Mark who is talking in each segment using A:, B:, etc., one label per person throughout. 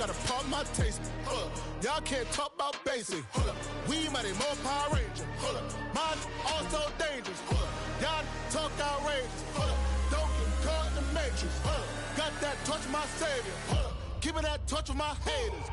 A: got a problem, my taste. Hold up. Y'all can't talk about basic. Hold up. We mighty more Power Ranger. Hold up. Mine also dangerous. Hold up. Y'all talk outrageous. Hold up. Don't get caught in the matrix. Hold up. Got that touch with my savior. Hold up. Keeping that touch with my haters.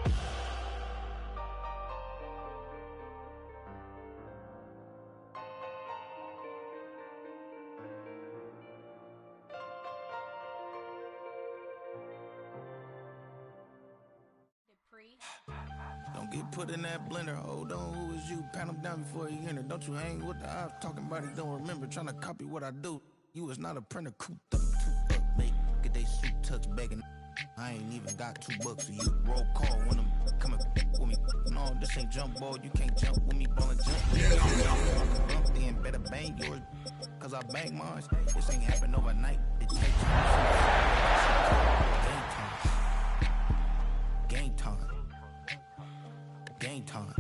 B: Don't get put in that blender. Hold on, who is you? Pat him down before he enter. Don't you hang with the ops talking about he don't remember. Trying to copy what I do. You is not a printer. Cooped up, toot up, make get they suit tucks begging. I ain't even got $2 for you. Roll call when I'm coming with me. No, this ain't jump ball. You can't jump with me. Ballin' jump. Bump then better bang yours. Cause I bang mine. This ain't happen overnight. It takes time. Game time. Game time.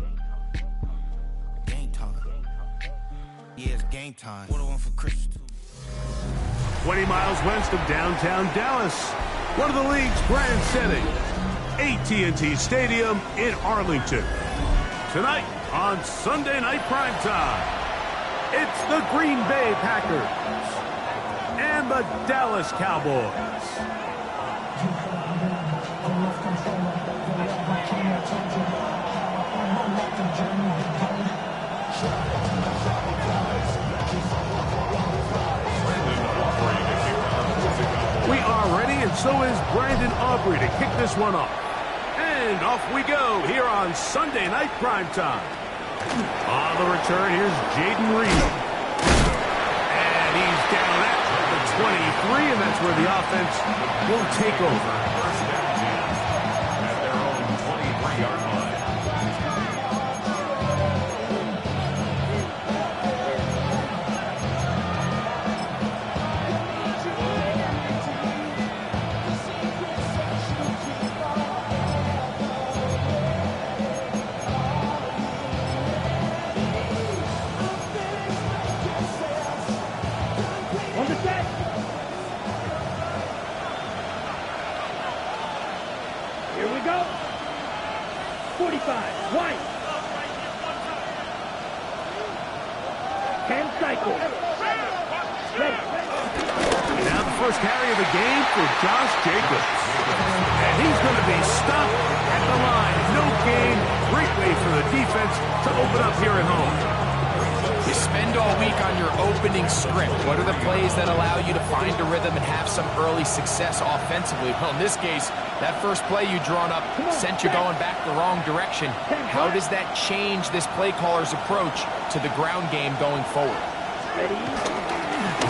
B: Game time. Yeah, it's game time. What a one for Chris.
C: 20 miles west of downtown Dallas. One of the league's grand settings. AT&T Stadium in Arlington. Tonight on Sunday Night Primetime, it's the Green Bay Packers and the Dallas Cowboys. We are ready, and so is Brandon Aubrey to kick this one off. And off we go here on Sunday Night Primetime. On the return, here's Jaden Reed. And he's down at the 23, and that's where the offense will take over. First down, at their own 23-yard line. Josh Jacobs. And he's going to be stopped at the line. No gain. Great way for the defense to open up here at home.
D: You spend all week on your opening script. What are the plays that allow you to find a rhythm and have some early success offensively? Well, in this case, that first play you drawn up sent you going back the wrong direction. How does that change this play caller's approach to the ground game going forward?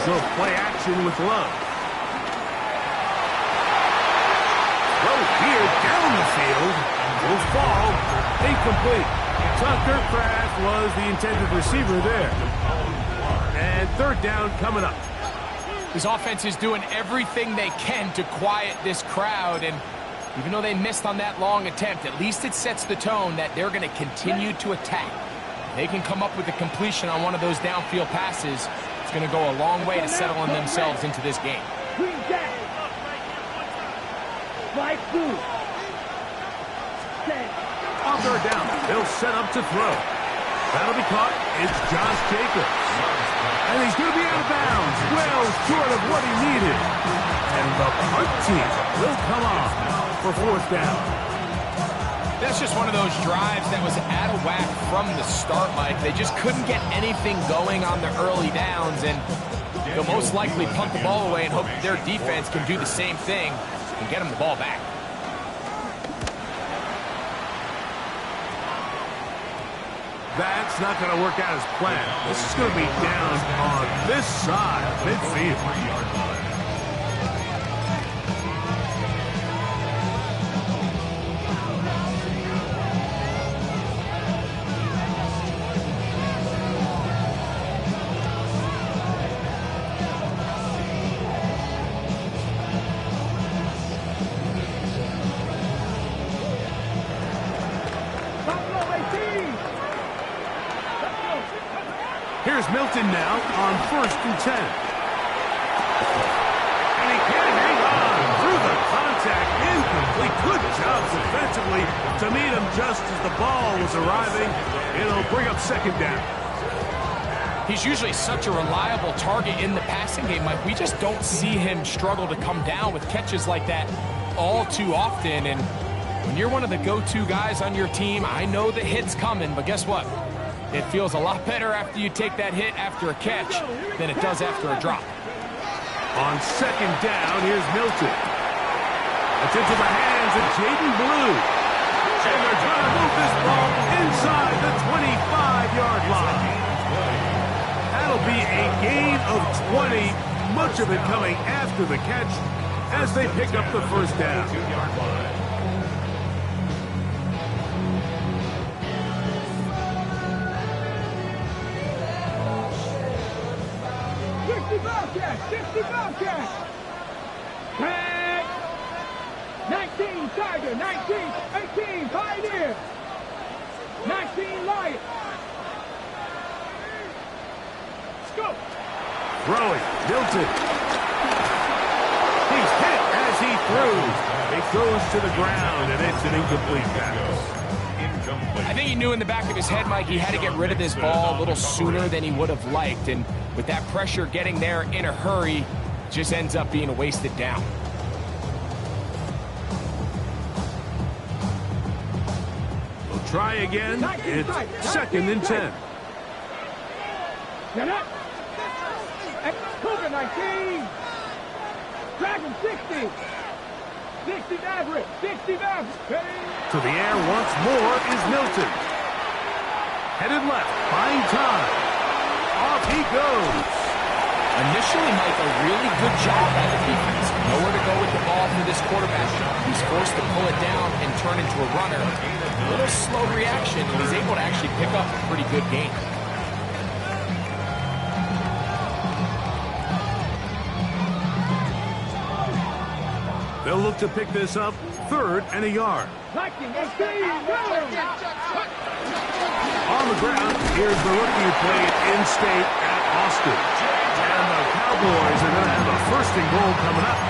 C: So play action with Love. Here down the field will fall incomplete. Tucker Kraft was the intended receiver there. And third down coming up.
D: This offense is doing everything they can to quiet this crowd, and even though they missed on that long attempt, at least it sets the tone that they're going to continue to attack. They can come up with a completion on one of those downfield passes. It's going to go a long way to settling themselves into this game.
C: On third down, they'll set up to throw. That'll be caught. It's Josh Jacobs. And he's going to be out of bounds. Well short of what he needed. And the punt team will come on for fourth down.
D: That's just one of those drives that was out of whack from the start, Mike. They just couldn't get anything going on the early downs, and they'll most likely punt the ball away and hope that their defense can do the same thing and get them the ball back.
C: That's not going to work out as planned. This is going to be down on this side of midfield. 3-yard line. Here's Milton now on 1st and 10. And he can't hang on through the contact. Incomplete. Good job defensively. to meet him just as the ball was arriving. It'll bring up second down.
D: He's usually such a reliable target in the passing game, Mike. We just don't see him struggle to come down with catches like that all too often. And when you're one of the go-to guys on your team, I know the hit's coming, but guess what? It feels a lot better after you take that hit after a catch than it does after a drop.
C: On second down, here's Milton. It's into the hands of Jaden Blue. And they're trying to move this ball inside the 25-yard line. That'll be a gain of 20, much of it coming after the catch as they pick up the first down.
E: Tag! 19 Tiger, 19, 18 Pioneer, 19 Lion. Let's go.
C: Throwing, Milton. He's hit as he throws. It goes to the ground, and it's an incomplete pass.
D: I think he knew in the back of his head, Mike, he had to get rid of this ball a little sooner than he would have liked. And with that pressure getting there in a hurry, just ends up being a wasted down.
C: We'll try again. It's second and 10.
E: Get up. Cougar 19. Dragon 60. 60 Maverick. 60 Maverick.
C: To the air once more is Milton. Headed left, buying time. Off he goes.
D: Initially, Mike, a really good job by the defense. Nowhere to go with the ball for this quarterback. He's forced to pull it down and turn into a runner. A little slow reaction, and he's able to actually pick up a pretty good gain.
C: They'll look to pick this up, third and a yard.
E: On
C: On the ground, here's the rookie who played in-state at Austin. And the Cowboys are going to have a first and goal coming up.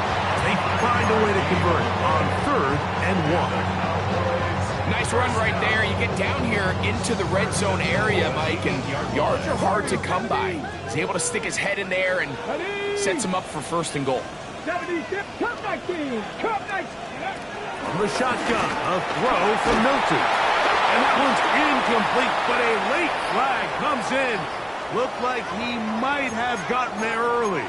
C: They find a way to convert on third and 1.
D: Nice run right there. You get down here into the red zone area, Mike, and yards are hard to come by. He's able to stick his head in there and sets him up for first and goal.
E: 76, Cup 19, Cup 19.
C: On the shotgun, a throw from Milton. And that one's incomplete, but a late flag comes in. Looked like he might have gotten there early.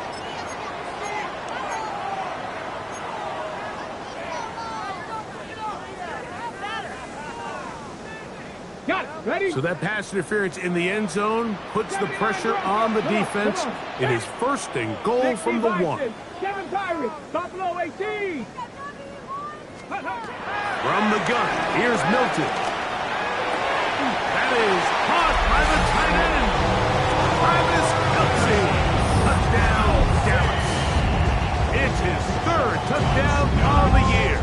E: Got it. Ready?
C: So that pass interference in the end zone puts the pressure on the defense. It is first and goal from the 1.
E: Kevin Pirates, Buffalo 18.
C: From the gun, here's Milton. That is caught by the tight end. Travis Kelce. Touchdown, Dallas. It's his third touchdown of the year.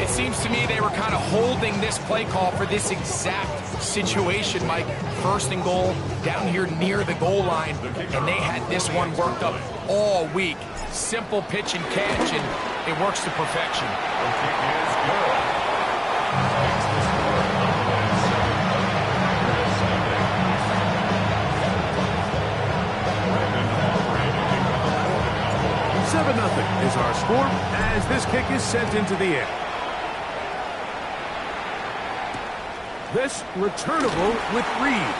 D: It seems to me they were kind of holding this play call for this exact situation, Mike. First and goal, down here near the goal line, and they had this one worked up all week. Simple pitch and catch, and it works to perfection.
C: Seven 7-0 is our score as this kick is sent into the air. This returnable with Reed.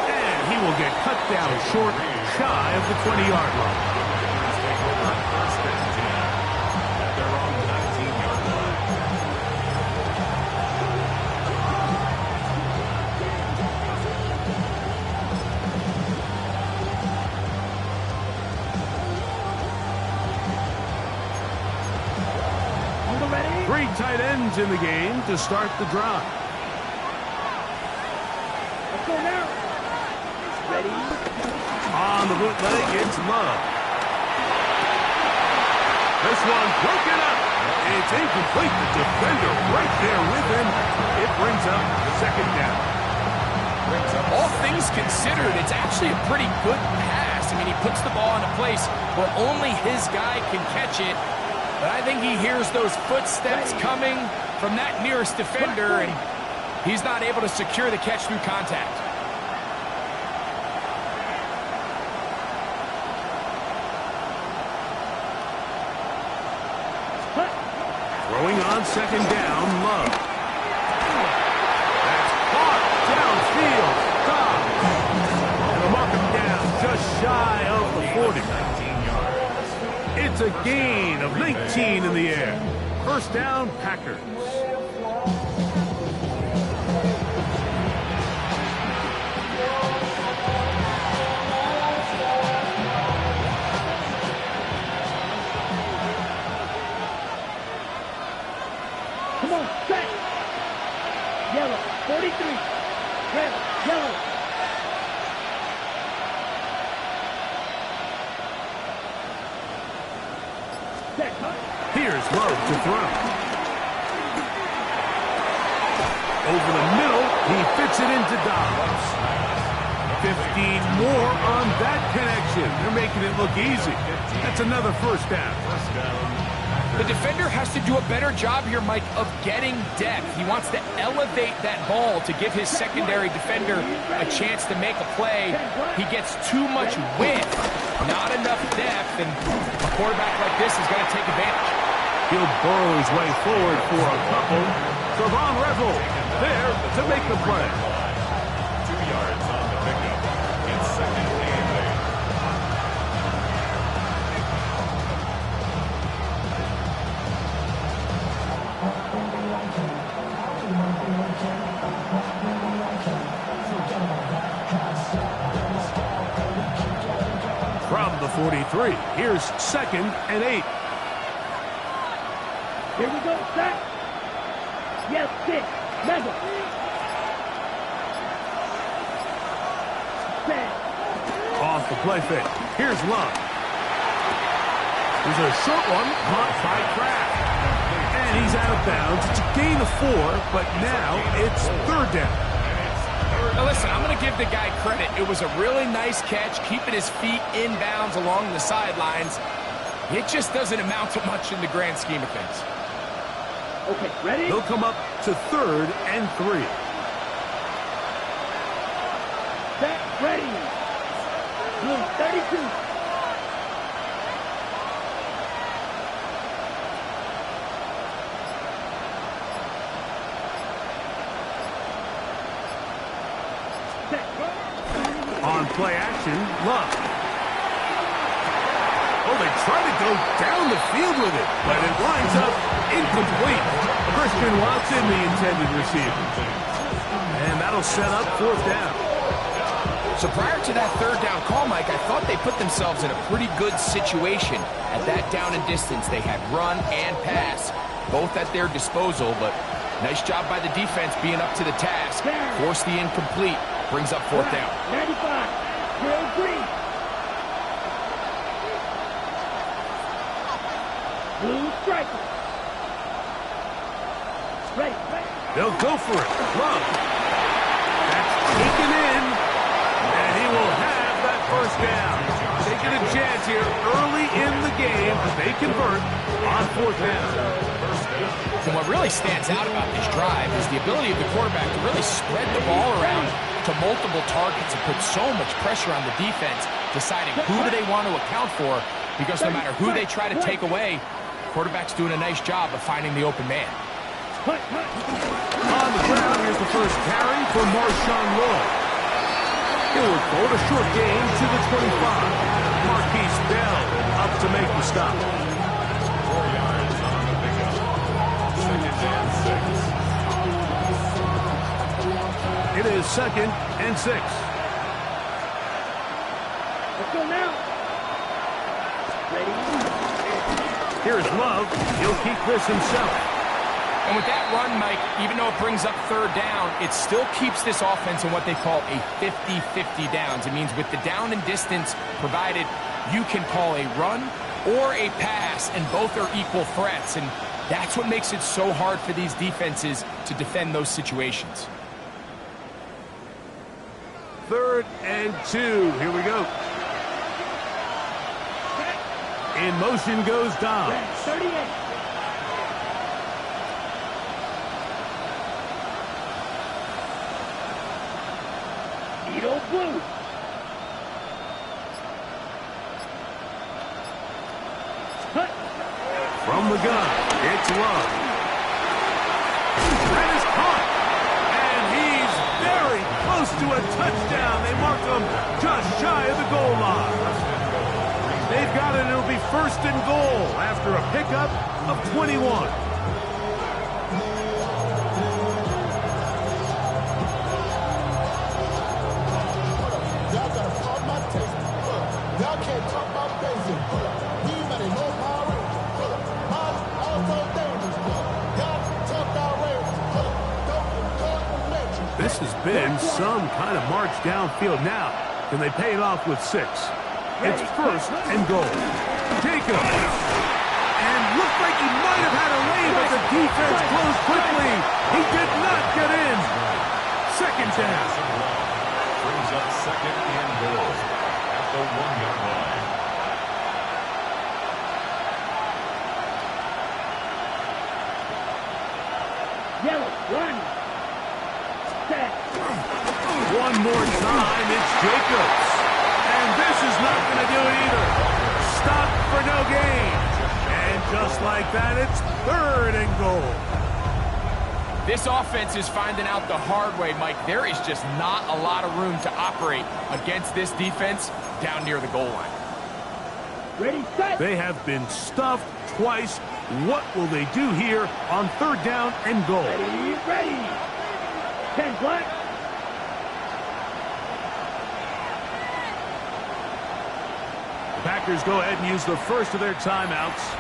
C: And he will get cut down short, shy of the 20-yard line. Three tight ends in the game to start the drive.
E: Ready?
C: On the bootleg, it's Love. This one broken up. It's incomplete. The defender right there with him. It brings up the second down.
D: All things considered, it's actually a pretty good pass. I mean, he puts the ball in a place where only his guy can catch it. But I think he hears those footsteps coming from that nearest defender, and he's not able to secure the catch through contact.
C: Throwing on second down, Love. That's caught downfield. Stop. And they'll mark him down just shy of the 40. It's a gain of 19 in the air. First down, Packers.
E: Come on, set. Yellow, 43. Red, yellow. Set.
C: Here's Love to throw. Over the middle, he fits it into Dobbs. 15 more on that connection. They're making it look easy. That's another first down.
D: The defender has to do a better job here, Mike, of getting depth. He wants to elevate that ball to give his secondary defender a chance to make a play. He gets too much width, not enough depth, and a quarterback like this is going to take advantage.
C: He'll burrow his way forward for a couple. Savon Revel there to make the play.
F: 2 yards on the pickup. It's second and 8.
C: From the 43, here's second and 8.
E: Here we go, set. Yes, 6. Mega. Set.
C: Off the play fake. Here's Love. There's a short one caught by Kraft. And he's out of bounds. It's a gain of 4, but now it's third down.
D: Now listen, I'm going to give the guy credit. It was a really nice catch, keeping his feet inbounds along the sidelines. It just doesn't amount to much in the grand scheme of things.
E: Okay, ready?
C: He'll come up to third and 3.
E: Set, ready. Blue, 32. Set.
C: On play action, Love. Oh, they try to go down the field with it, but it lines up incomplete. Christian Watson, the intended receiver. And that'll set up fourth down.
D: So prior to that third down call, Mike, I thought they put themselves in a pretty good situation. At that down and distance, they had run and pass, both at their disposal, but nice job by the defense being up to the task. Force the incomplete, brings up fourth down.
E: 95. Drill green. Blue striker. Ready, ready.
C: They'll go for it. Love. That's taken in, and he will have that first down. Taking a chance here early in the game, but they convert on fourth down.
D: And what really stands out about this drive is the ability of the quarterback to really spread the ball around to multiple targets and put so much pressure on the defense, deciding who do they want to account for, because no matter who they try to take away, quarterback's doing a nice job of finding the open man.
C: On the ground, here's the first carry for Marshawn Lloyd. He'll report a short gain to the 25. Marquise Bell up to make the stop.
F: 4 yards on the pickup. Second and 6.
C: It is second and 6.
E: Let's go now. Ready?
C: Here's Love. He'll keep this himself.
D: And with that run, Mike, even though it brings up third down, it still keeps this offense in what they call a 50-50 downs. It means with the down and distance provided, you can call a run or a pass, and both are equal threats. And that's what makes it so hard for these defenses to defend those situations.
C: Third and 2. Here we go. In motion goes Dobbs.
E: 38. Edo Blue. Cut.
C: From the gun, it's Love. That is caught. And he's very close to a touchdown. They mark him just shy of the goal line. They've got it. It'll be first and goal after a pickup of 21.
A: Y'all gotta pop my taste. Y'all can't talk about basic. We mighty more Power Rangers. Mine also dangerous. Y'all talk outrageous. Don't get caught in the matrix.
C: This has been some kind of march downfield. Now, can they pay it off with 6? It's first and goal. Jacobs. And looked like he might have had a lane, but the defense closed quickly. He did not get in. Second down.
F: Brings up second and goal at the 1-yard line.
E: Yellow. Run. Set.
C: One more time, it's Jacobs. And this is not going to do it either. Stop for no gain. And just like that, it's third and goal.
D: This offense is finding out the hard way, Mike. There is just not a lot of room to operate against this defense down near the goal line.
E: Ready, set.
C: They have been stuffed twice. What will they do here on third down and goal?
E: Ready, ready. 10 black.
C: The Packers go ahead and use the first of their timeouts.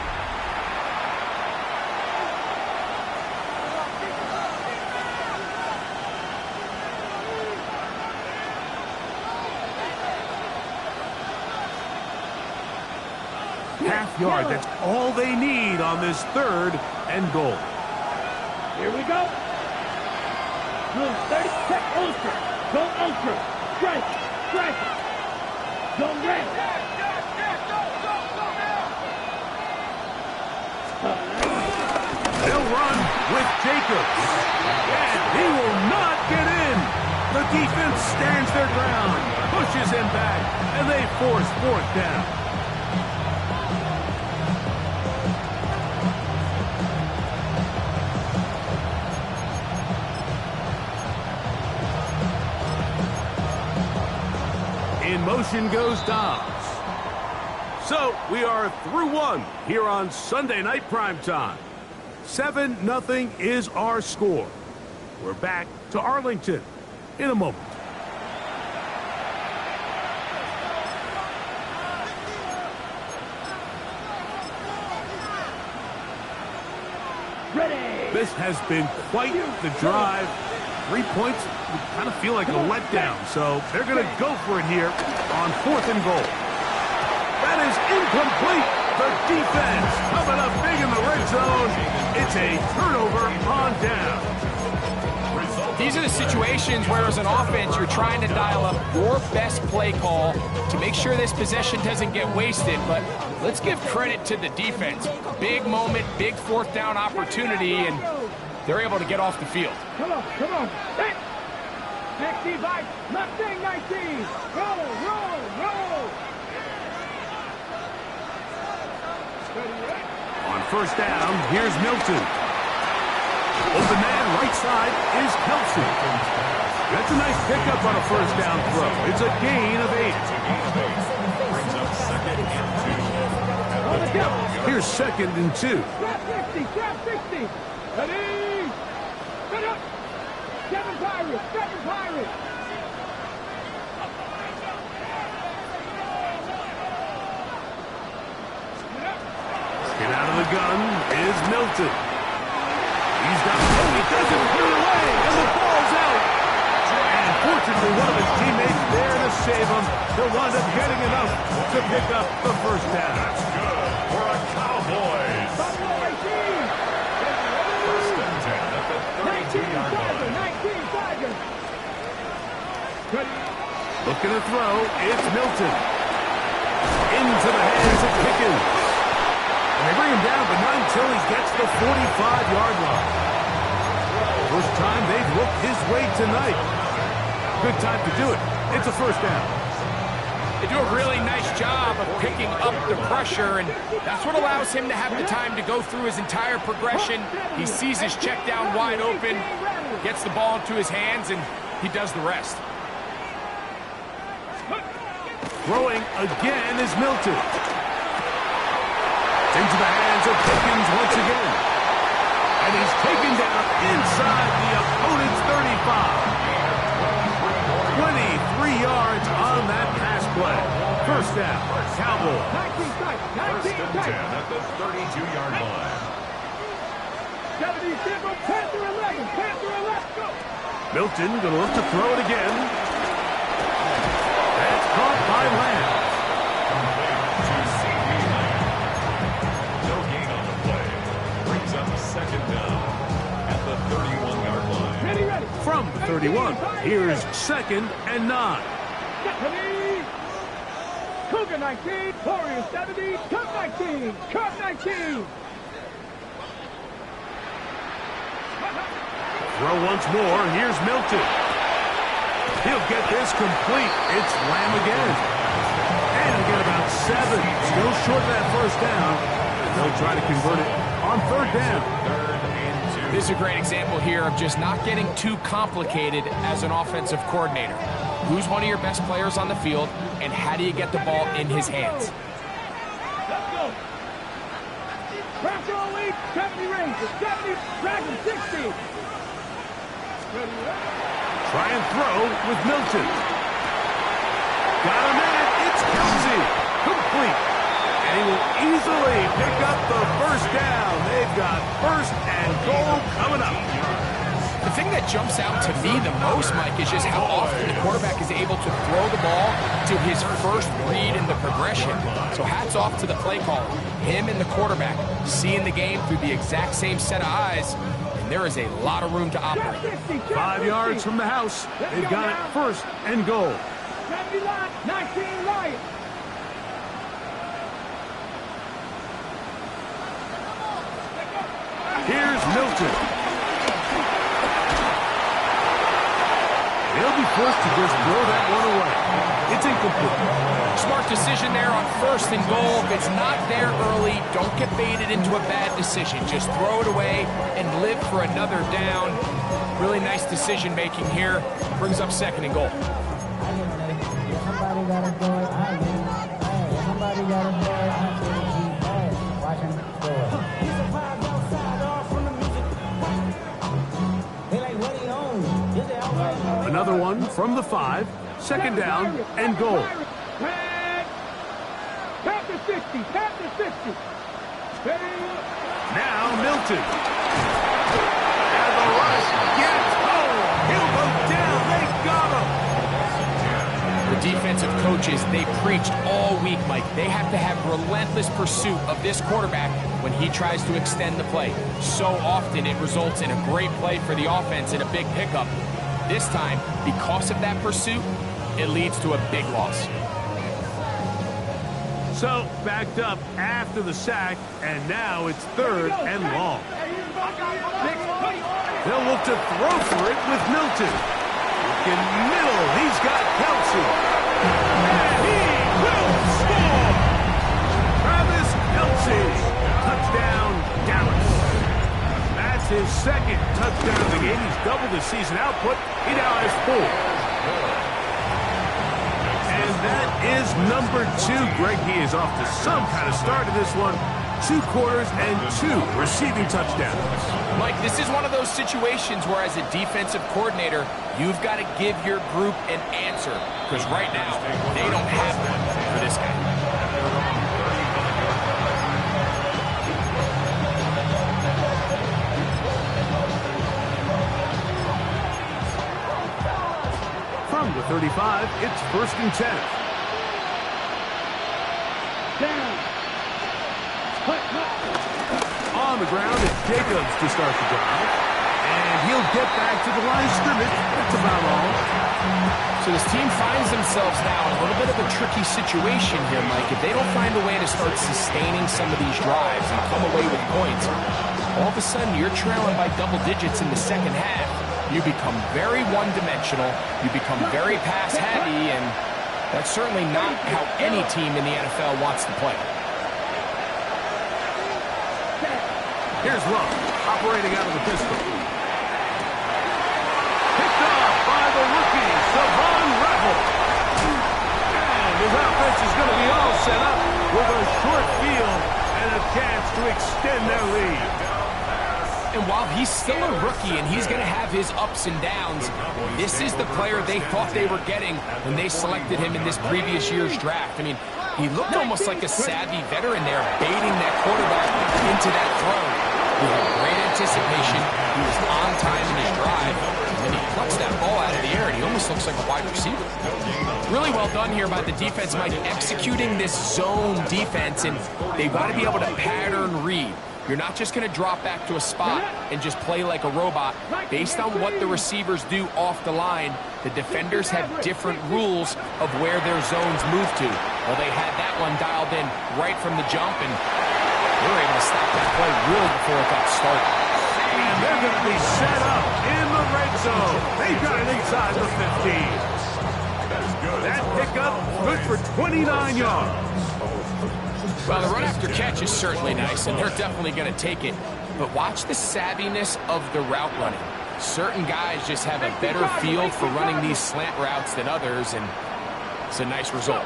C: Half yard, that's all they need on this third and goal.
E: Here we go. Blue 30, check ultra. Go ultra. Strike. Strike. Zone red.
C: They'll run with Jacobs. And he will not get in. The defense stands their ground, pushes him back, and they force fourth down. In motion goes Dobbs. So we are through one here on Sunday Night Primetime. 7-0 is our score. We're back to Arlington in a moment.
E: Ready.
C: This has been quite the drive. 3 points would kind of feel like a letdown, so they're going to go for it here on fourth and goal. That is incomplete. The defense coming up big in the red zone. It's a turnover on down.
D: These are the situations where as an offense you're trying to dial up your best play call to make sure this possession doesn't get wasted, but let's give credit to the defense. Big moment, big fourth down opportunity, and they're able to get off the field.
E: Come on, come on. Set. Next device. Left thing, 19. Roll, roll, roll.
C: On first down, here's Milton. Open man, right side is Kelsey. That's a nice pickup on a first down throw. It's a gain of 8.
F: Brings up second and 2.
E: On the count.
C: Here's second and 2.
E: Trap 60, trap 60. Ready. Set up. 7 Pirates, 7 Pirates.
C: Get out of the gun is Milton. He's got he doesn't put it away, and the ball's out. And fortunately, one of his teammates there to save him. He'll wind up getting enough to pick up the first down.
F: That's good for a Cowboys.
E: Buffalo 18.
F: First and 10 at the 32-yard line.
E: 19 Tigers.
C: Looking to throw, it's Milton. Into the hands of Pickens. And they bring him down, but not until he gets the 45-yard line. First time they've looked his way tonight. Good time to do it. It's a first down.
D: They do a really nice job of picking up the pressure, and that's what allows him to have the time to go through his entire progression. He sees his check down wide open, gets the ball into his hands, and he does the rest.
C: Throwing again is Milton. Into the hands of Pickens once again. And he's taken down inside the opponent's 35. 23 yards on that pass play. First down, Cowboys.
F: 1st and 10 at the 32-yard line.
E: 70, Panther 11, Panther 11, go!
C: Milton going to look to throw it again. That's caught by Lamb.
F: To C.D. Lamb. No gain on the play. Brings up 2nd down at the 31-yard line.
E: Ready.
C: From the 31, here's 2nd and 9.
E: Stephanie! Cougar 19, Warriors 70, Cub 19, Cub 19!
C: Throw once more. Here's Milton. He'll get this complete. It's Lamb again. And he'll get about 7. Still short of that first down. And they'll try to convert it on 3rd down.
F: 3rd and 2.
D: This is a great example here of just not getting too complicated as an offensive coordinator. Who's one of your best players on the field, and how do you get the ball in his hands?
E: Let's go! Pressure on lead, 70 Rangers, 70, Dragon 60!
C: Try and throw with Milton. Got him in it. It's Kelsey. Complete. And he will easily pick up the first down. They've got 1st and goal coming up.
D: The thing that jumps out to me the most, Mike, is just how often the quarterback is able to throw the ball to his first read in the progression. So hats off to the play caller. Him and the quarterback seeing the game through the exact same set of eyes. There is a lot of room to operate.
C: 5 yards from the house. They've got it 1st and goal.
E: 70 line, 19 Lions.
C: Here's Milton. He'll be forced to just throw that one away. It's incomplete.
D: Smart decision there on 1st and goal. If it's not there early, don't get baited into a bad decision. Just throw it away and live for another down. Really nice decision making here. Brings up 2nd and goal.
G: Somebody gotta do it. Somebody gotta do it. Watch him do it.
C: Another one from the 5. 2nd down and goal.
E: Panther 60, Panther 60.
C: Now Milton. And the rush gets home. He'll go down. They got him.
D: The defensive coaches, they preached all week, Mike. They have to have relentless pursuit of this quarterback when he tries to extend the play. So often it results in a great play for the offense and a big pickup. This time, because of that pursuit, it leads to a big loss.
C: So, backed up after the sack, and now it's 3rd and long. They'll look to throw for it with Milton. In middle, he's got Kelsey. And he will score! Travis Kelsey. Touchdown, Dallas. That's his 2nd touchdown of the game. He's doubled his season output. He now has 4. And that is number 2. Greg, he is off to some kind of start to this one. 2 quarters and 2 receiving touchdowns.
D: Mike, this is one of those situations where as a defensive coordinator, you've got to give your group an answer. Because right now, they don't have one for this guy.
C: From the 35, it's 1st and 10.
E: Down.
C: On the ground, it's Jacobs to start the drive. And he'll get back to the line of scrimmage. That's about all.
D: So this team finds themselves now in a little bit of a tricky situation here, Mike. If they don't find a way to start sustaining some of these drives and come away with points, all of a sudden you're trailing by double digits in the second half. You become very one-dimensional. You become very pass-heavy, and that's certainly not how any team in the NFL wants to play.
C: Here's Love, operating out of the pistol. Picked off by the rookie, Savon Revel. And his offense is going to be all set up with a short field and a chance to extend their lead.
D: And while he's still a rookie and he's going to have his ups and downs, this is the player they thought they were getting when they selected him in this previous year's draft. I mean, he looked almost like a savvy veteran there, baiting that quarterback into that throw. He had great anticipation. He was on time in his drive. And then he plucks that ball out of the air, and he almost looks like a wide receiver. Really well done here by the defense, Mike, executing this zone defense, and they've got to be able to pattern read. You're not just going to drop back to a spot and just play like a robot. Based on what the receivers do off the line, the defenders have different rules of where their zones move to. Well, they had that one dialed in right from the jump, and they were able to stop that play really before it got started.
C: And they're going to be set up in the red zone. They've got it inside the 15. That pickup good for 29 yards.
D: Well, the run after catch is certainly nice, and they're definitely going to take it. But watch the savviness of the route running. Certain guys just have a better feel for running these slant routes than others, and it's a nice result.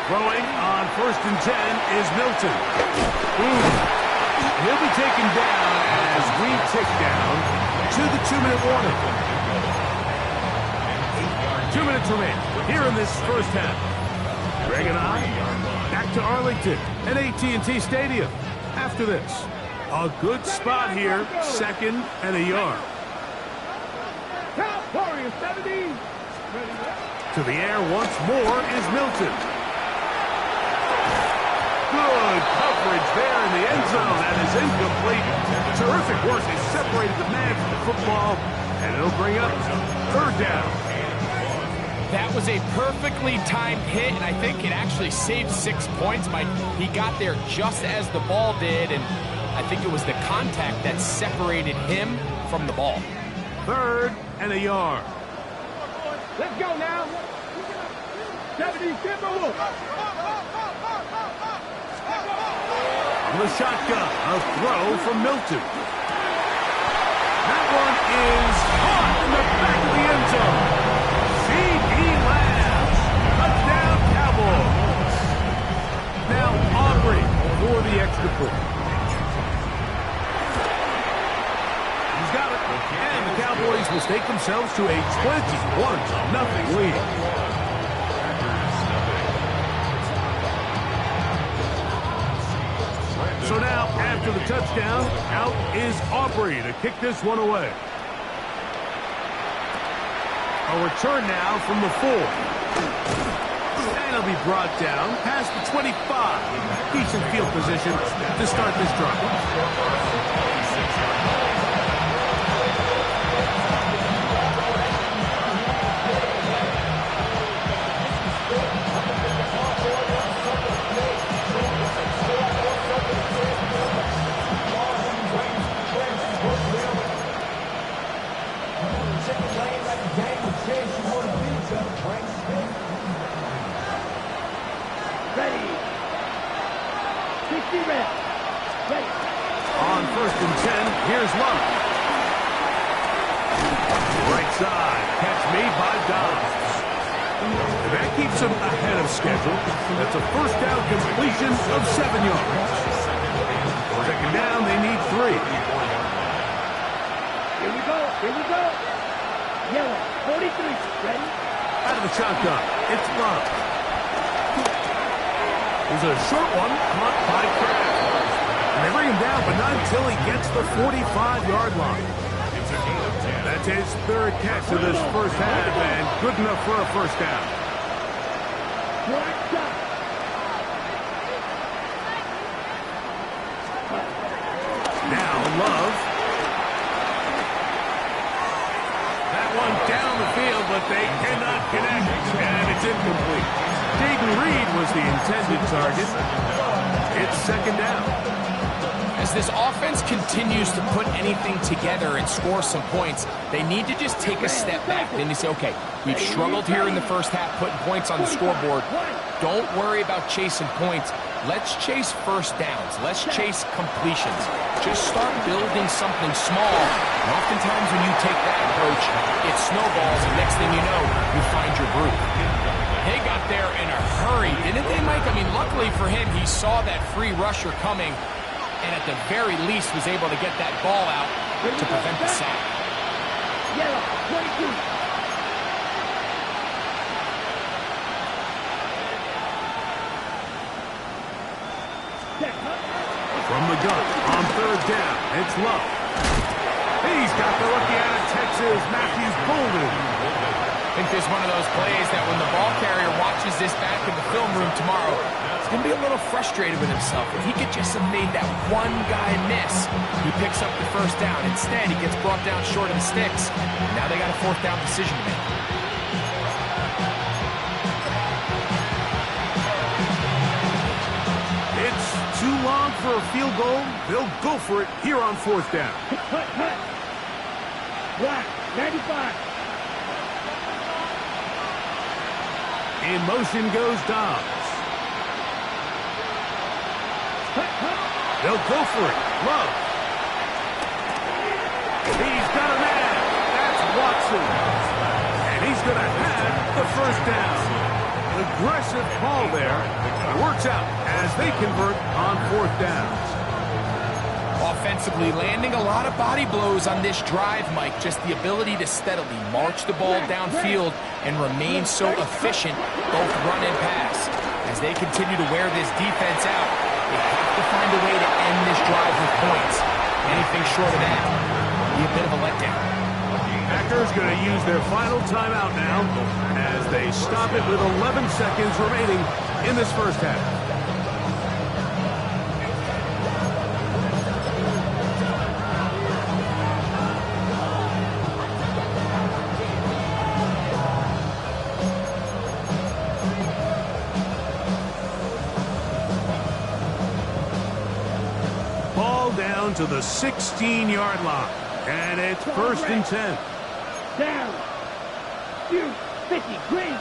C: Throwing on 1st and 10 is Milton. He'll be taken down as we tick down to the 2-minute warning. 2 minutes remain here in this first half. Greg and I back to Arlington and AT&T Stadium. After this, a good spot here, 2nd and a yard.
E: California 70.
C: To the air once more is Milton. Good coverage there in the end zone. That is incomplete. Terrific work. They separated the man from the football, and it'll bring up 3rd down.
D: That was a perfectly timed hit, and I think it actually saved 6 points. He got there just as the ball did, and I think it was the contact that separated him from the ball.
C: 3rd and a yard.
E: Let's go now. 70, Timberwolves.
C: On the shotgun, a throw from Milton. That one is caught in the back of the end zone. C.D. Lamb, touchdown Cowboys. Now Aubrey for the extra point. He's got it. And the Cowboys will stake themselves to a 21-0 lead. So now, after the touchdown, out is Aubrey to kick this one away. A return now from the 4. And he'll be brought down past the 25. Decent field position to start this drive. On 1st and 10, here's Love. Right side, catch made by Dobbs. And that keeps him ahead of schedule. That's a 1st down completion of 7 yards. 2nd down, they need 3.
E: Here we go. Yellow, 43, ready?
C: Out of the shotgun, it's Love. There's a short one, caught by Kraft. And they bring him down, but not until he gets the 45-yard line. That's his 3rd catch of this first half, and good enough for a 1st down. Now Love connects, and it's incomplete. Jayden Reed was the intended target. It's second down.
D: As this offense continues to put anything together and score some points, they need to just take a step back. Then they say, okay, we've struggled here in the first half putting points on the scoreboard. Don't worry about chasing points. Let's chase first downs. Let's chase completions. Just start building something small. And oftentimes when you take that approach, it snowballs, and next thing you know, you find your groove. They got there in a hurry, didn't they, Mike? I mean, luckily for him, he saw that free rusher coming, and at the very least was able to get that ball out to prevent the sack.
E: Yellow, 22.
C: From the gun, on third down, it's Love. He's got the rookie out of Texas, Matthews Bolden.
D: I think there's one of those plays that when the ball carrier watches this back in the film room tomorrow, he's going to be a little frustrated with himself. If he could just have made that one guy miss, he picks up the first down. Instead, he gets brought down short of the sticks. Now they got a fourth down decision to make.
C: It's too long for a field goal. They'll go for it here on fourth down.
E: Black, 95.
C: In motion goes Dobbs. They'll go for it. Love. He's got a man. That's Watson. And he's going to have the first down. Aggressive call there. Works out as they convert on fourth downs.
D: Offensively, landing a lot of body blows on this drive, Mike. Just the ability to steadily march the ball downfield and remain so efficient, both run and pass. As they continue to wear this defense out, they have to find a way to end this drive with points. Anything short of that will be a bit of a letdown.
C: Packers going to use their final timeout now as they stop it with 11 seconds remaining in this first half. Down to the 16-yard line, and it's first and 10.
E: Down. Shoot. 50. Green.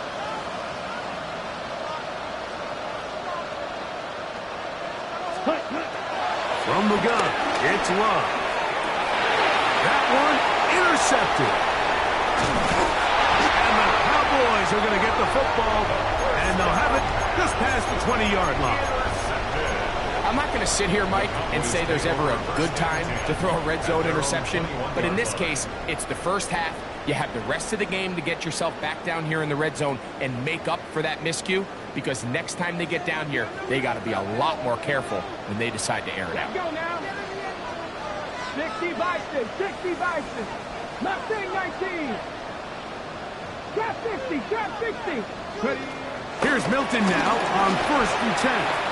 C: From the gun, it's Love. That one intercepted. And the Cowboys are going to get the football, and they'll have it just past the 20-yard line.
D: I'm not going to sit here, Mike, and say there's ever a good time to throw a red zone interception, but in this case, it's the first half. You have the rest of the game to get yourself back down here in the red zone and make up for that miscue, because next time they get down here, they got to be a lot more careful when they decide to air it out.
E: Let's go now. 60 Bison, 60 Bison. Mustang 19. Trap 60, trap 60. Ready.
C: Here's Milton now on first and 10.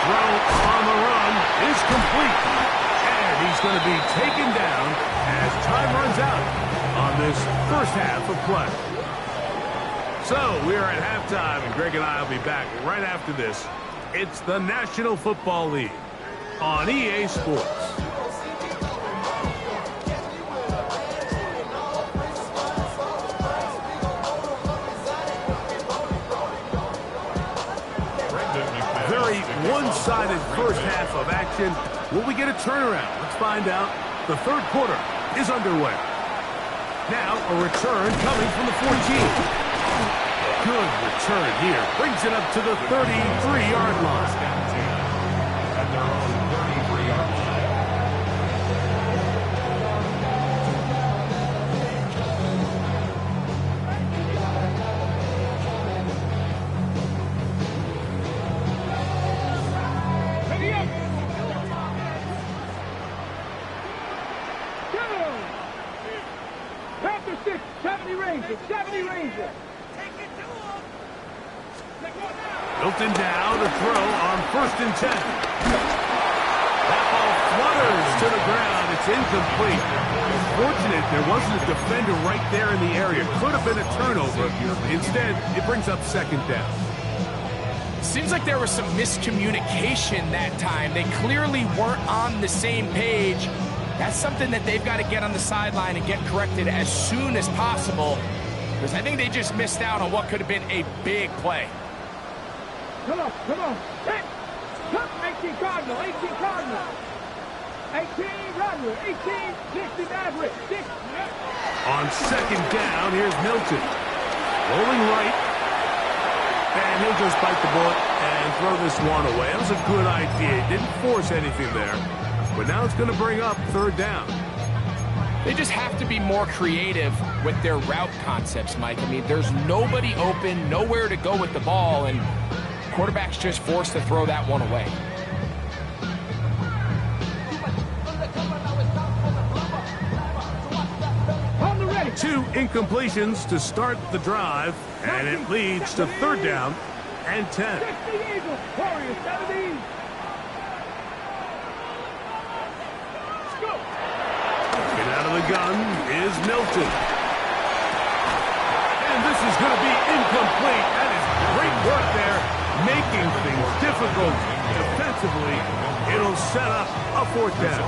C: Throw on the run is complete. And he's going to be taken down as time runs out on this first half of play. So we are at halftime, and Greg and I will be back right after this. It's the National Football League on EA Sports. Very one-sided first half of action. Will we get a turnaround? Let's find out. The third quarter is underway. Now a return coming from the 14. Good return here. Brings it up to the 33-yard line.
F: At their own 33-yard line.
E: Panther 6, 70 Ranger, 70 Ranger.
C: Milton down to throw on first and 10. That ball flutters to the ground. It's incomplete. unfortunate there wasn't a defender right there in the area. Could have been a turnover. Instead, it brings up second down.
D: Seems like there was some miscommunication that time. They clearly weren't on the same page. That's something that they've got to get on the sideline and get corrected as soon as possible, because I think they just missed out on what could have been a big play.
E: Come on. Set. Come, 18 Cardinal, 18 Cardinal. 18 Rodler, 18, 60 Maverick, 6.
C: On second down, here's Milton. Rolling right. And he'll just bite the bullet and throw this one away. That was a good idea. He didn't force anything there. But now it's going to bring up third down.
D: They just have to be more creative with their route concepts, Mike. I mean, there's nobody open, nowhere to go with the ball, and quarterback's just forced to throw that one away.
E: On the ready.
C: 2 incompletions to start the drive, and it leads to third down and 10.
E: 60 Eagles, Warriors, 17.
C: Get out of the gun is Milton. And this is going to be incomplete. That is great work there, making things difficult defensively. It'll set up a fourth down.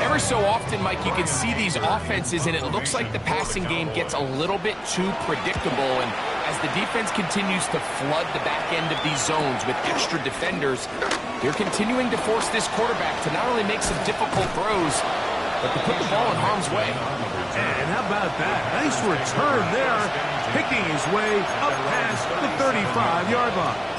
D: Every so often, Mike, you can see these offenses, and it looks like the passing game gets a little bit too predictable. And as the defense continues to flood the back end of these zones with extra defenders, they're continuing to force this quarterback to not only make some difficult throws, but to put the ball in harm's way.
C: And how about that? Nice return there, picking his way up past the 35-yard line.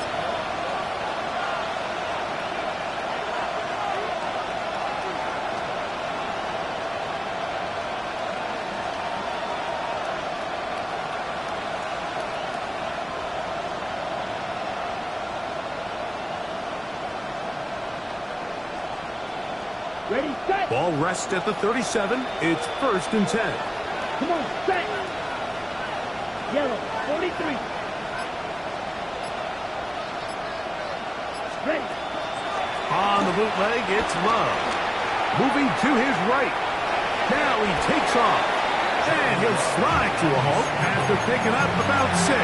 E: Ready, set.
C: Ball rests at the 37. It's first and 10.
E: Come on, set. Yellow, 43. Ready.
C: On the bootleg, it's Love. Moving to his right. Now he takes off. And he'll slide to a halt after picking up about 6.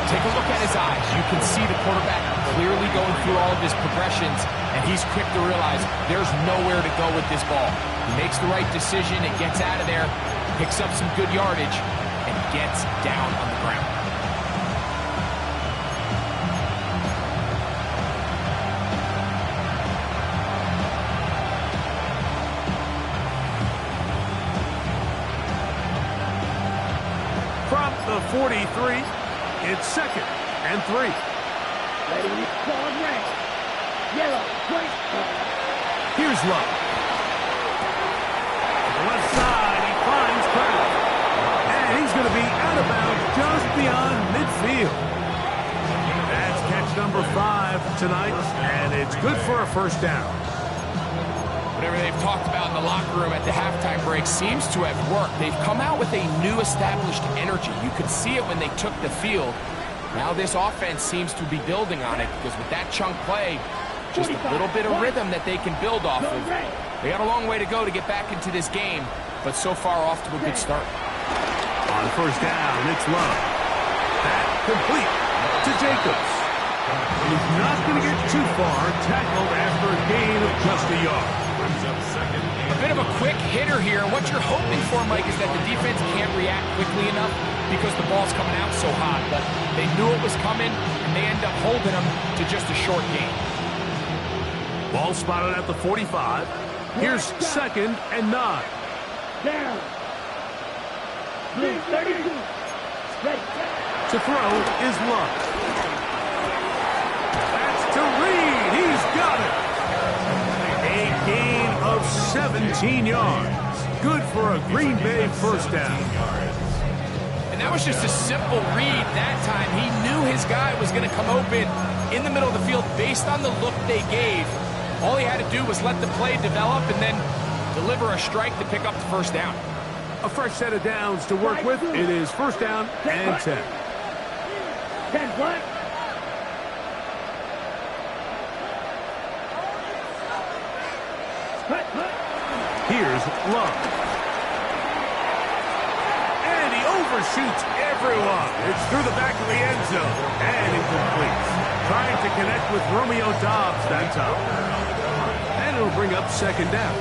D: Take a look at his eyes. You can see the quarterback clearly going through all of his progressions, and he's quick to realize there's nowhere to go with this ball. He makes the right decision, it gets out of there, picks up some good yardage, and gets down on the ground.
C: From the 43, it's second and 3.
E: Ready, ball red. Yellow, white.
C: Here's Love. To the left side, he finds Crowder. And he's going to be out of bounds just beyond midfield. That's catch number 5 tonight, and it's good for a first down.
D: Whatever they've talked about in the locker room at the halftime break seems to have worked. They've come out with a new established energy. You could see it when they took the field. Now this offense seems to be building on it, because with that chunk play, just a little bit of rhythm that they can build off of. They got a long way to go to get back into this game, but so far off to a good start.
C: On first down, it's Love. That complete to Jacobs. He's not going to get too far, tackled after a gain of just a yard.
D: A bit of a quick hitter here, and what you're hoping for, Mike, is that the defense can't react quickly enough because the ball's coming out so hot. But they knew it was coming, and they end up holding them to just a short gain.
C: Ball spotted at the 45. Here's second and 9.
E: Down. 32. Ready.
C: To throw is Love. That's to Reed. He's got it. A gain of 17 yards. Good for a Green Bay first down.
D: And that was just a simple read that time. He knew his guy was going to come open in the middle of the field based on the look they gave. All he had to do was let the play develop and then deliver a strike to pick up the first down.
C: A fresh set of downs to work with. It is first down and 10.
E: 10 what?
C: Here's Love. And he overshoots everyone. It's through the back of the end zone. And incomplete. Trying to connect with Romeo Doubs that time. And it'll bring up second down.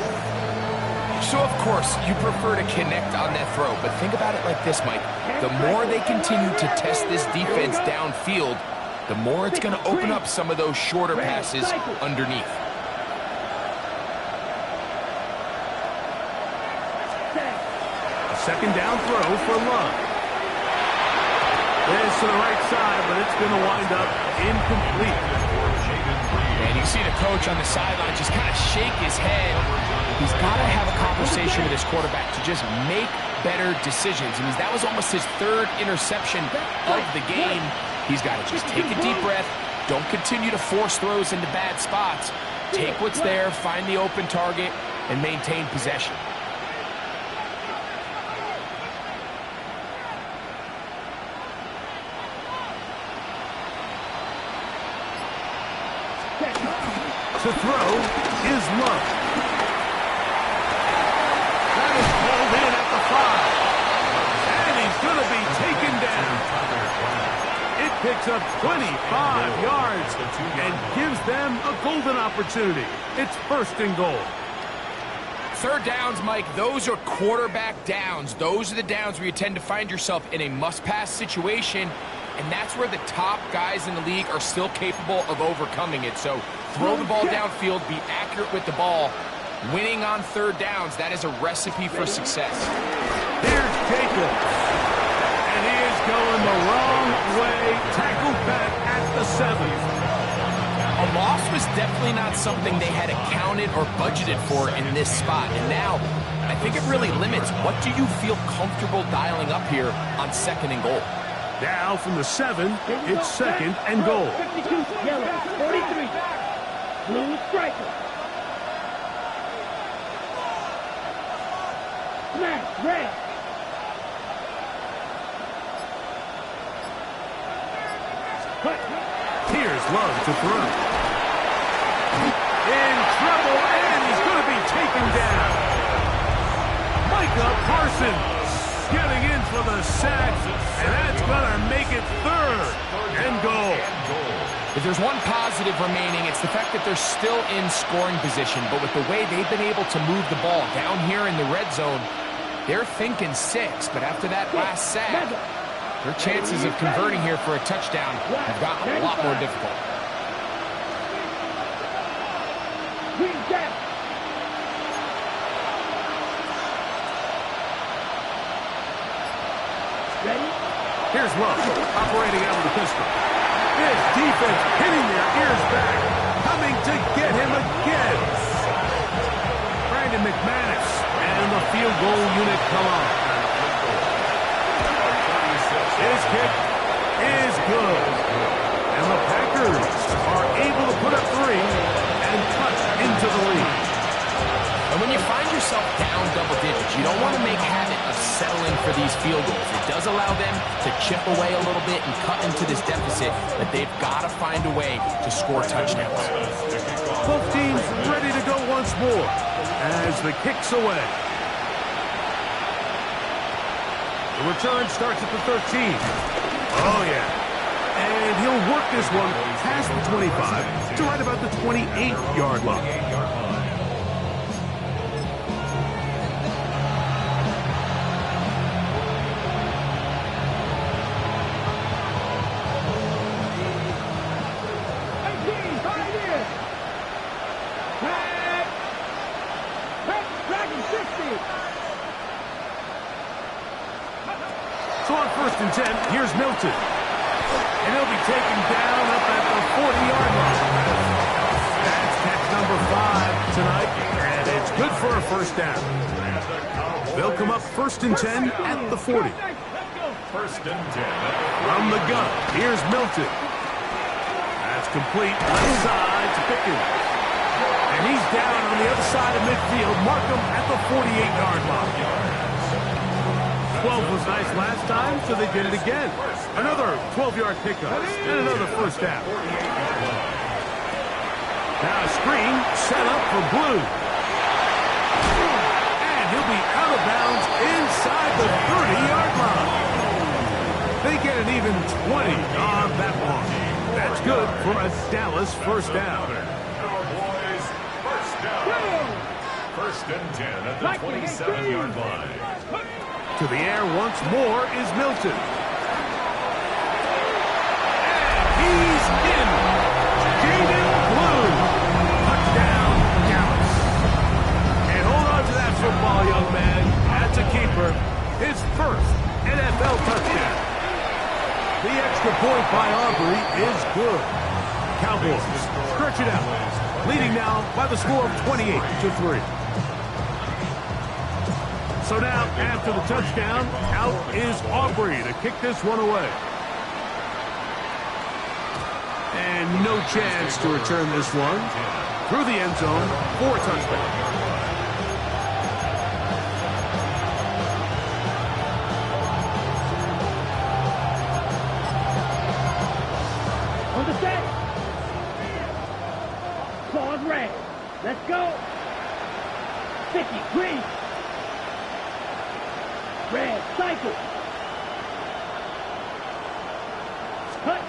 D: So, of course, you prefer to connect on that throw, but think about it like this, Mike. The more they continue to test this defense downfield, the more it's going to open up some of those shorter passes underneath.
C: A second down throw for Love. This to the right side, but it's going to wind up incomplete.
D: And you see the coach on the sideline just kind of shake his head. He's got to have a conversation with his quarterback to just make better decisions. I mean, that was almost his third interception of the game. He's got to just take a deep breath. Don't continue to force throws into bad spots. Take what's there, find the open target, and maintain possession.
C: To throw is Love. That is pulled in at the 5. And he's going to be taken down. It picks up 25 yards and gives them a golden opportunity. It's first and goal.
D: Third downs, Mike, those are quarterback downs. Those are the downs where you tend to find yourself in a must-pass situation, and that's where the top guys in the league are still capable of overcoming it. So throw the ball downfield, be accurate with the ball. Winning on third downs, that is a recipe for success.
C: Here's Jacobs. And he is going the wrong way. Tackled back at the 7.
D: A loss was definitely not something they had accounted or budgeted for in this spot. And now, I think it really limits what do you feel comfortable dialing up here on second and goal.
C: Now from the 7, it's second and goal.
E: 52, yellow, 43. Blue striker. Smash, red.
C: Here's Love to throw. In trouble, and he's going to be taken down. Micah Parsons getting in for the sack, and that's going to make it third and goal.
D: If there's one positive remaining, it's the fact that they're still in scoring position. But with the way they've been able to move the ball down here in the red zone, they're thinking 6. But after that last sack, their chances of converting here for a touchdown have gotten a lot more difficult.
C: Here's Love, operating out of the pistol. His defense hitting their ears back, coming to get him again. Brandon McManus and the field goal unit come on. His kick is good. And the Packers are able to put up 3 and touch into the lead.
D: And when you find yourself down double digits, you don't want to make habit of settling for these field goals. It does allow them to chip away a little bit and cut into this deficit, but they've got to find a way to score touchdowns.
C: Both teams ready to go once more as the kick's away. The return starts at the 13. Oh, yeah. And he'll work this one past the 25 to right about the 28-yard line. So on 1st and 10, here's Milton. And he'll be taken down up at the 40-yard line. That's catch number 5 tonight, and it's good for a first down. They'll come up 1st and 10 at the 40.
F: 1st and 10.
C: From the gun, here's Milton. That's complete left side to Pickens. And he's down on the other side of midfield. Mark him at the 48-yard line. 12 was nice last time, so they did it again. Another 12-yard pickup and another first down. Now a screen set up for Blue. of bounds inside the 30-yard line. They get an even 20 on that one. That's good for a Dallas first down.
F: Cowboys first down. First and 10 at the 27-yard line.
C: To the air once more is Milton. And he's in. Jaden Blue. Touchdown, Dallas. And hold on to that football, young man. That's a keeper. His first NFL touchdown. The extra point by Aubrey is good. Cowboys stretch it out, leading now by the score of 28-3. So now, after the touchdown, out is Aubrey to kick this one away. And no chance to return this one through the end zone for a touchdown.
E: On the set. Pause red. Let's go. 50, green. Red, cycle. Cut.